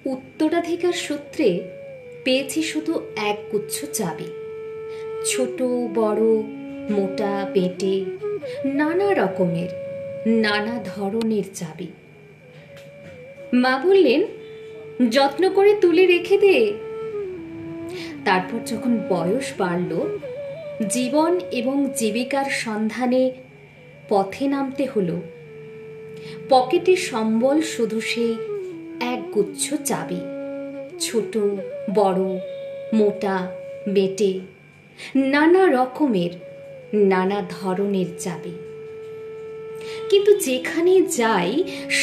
উত্তরাধিকার সূত্রে পেয়েছি শুধু এক গুচ্ছ চাবি, ছোট বড়, মোটা বেঁটে, নানা রকমের, নানা ধরনের চাবি। মা বললেন, যত্ন করে তুলে রেখে দে। তারপর যখন বয়স বাড়ল, জীবন এবং জীবিকার সন্ধানে পথে নামতে হলো, পকেটে সম্বল শুধু সেই এক গুচ্ছ চাবি, ছোট বড়, মোটা বেঁটে, নানা রকমের, নানা ধরনের চাবি। কিন্তু যেখানে যাই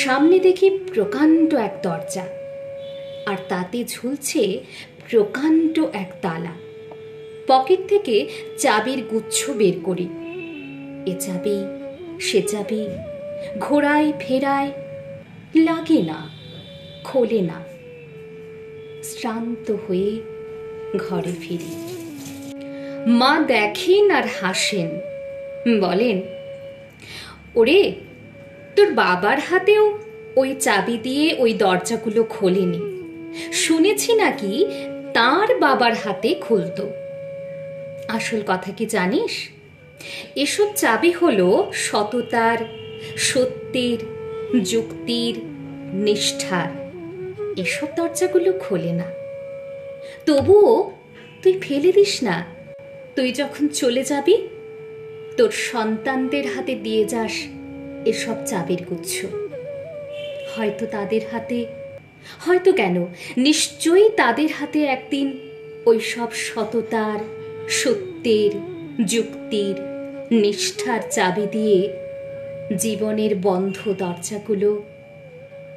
সামনে দেখি প্রকাণ্ড এক দরজা, আর তাতে ঝুলছে প্রকাণ্ড এক তালা। পকেট থেকে চাবির গুচ্ছ বের করি, এ চাবি সে চাবি, ঘোরাই ফেরায়, লাগে না, খোলে না। শ্রান্ত হয়ে ঘরে ফিরি। মা দেখেন আর হাসেন, বলেন, ওরে, তোর বাবার হাতেও ওই চাবি দিয়ে ওই দরজাগুলো খোলেনি, শুনেছি নাকি তার বাবার হাতে খুলতো। আসল কথা কি জানিস? এসব চাবি হলো সততার, সত্যের, যুক্তির, নিষ্ঠার। এসব দরজাগুলো খোলে না। তবুও তুই ফেলে দিস না। তুই যখন চলে যাবি, তোর সন্তানদের হাতে দিয়ে যাস এসব চাবির গুচ্ছ। হয়তো তাদের হাতে, হয়তো কেন, নিশ্চয়ই তাদের হাতে একদিন ওই সব সততার, সত্যের, যুক্তির, নিষ্ঠার চাবি দিয়ে জীবনের বন্ধ দরজাগুলো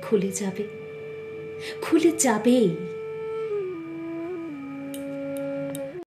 খুলে যাবে, খুলে যাবেই।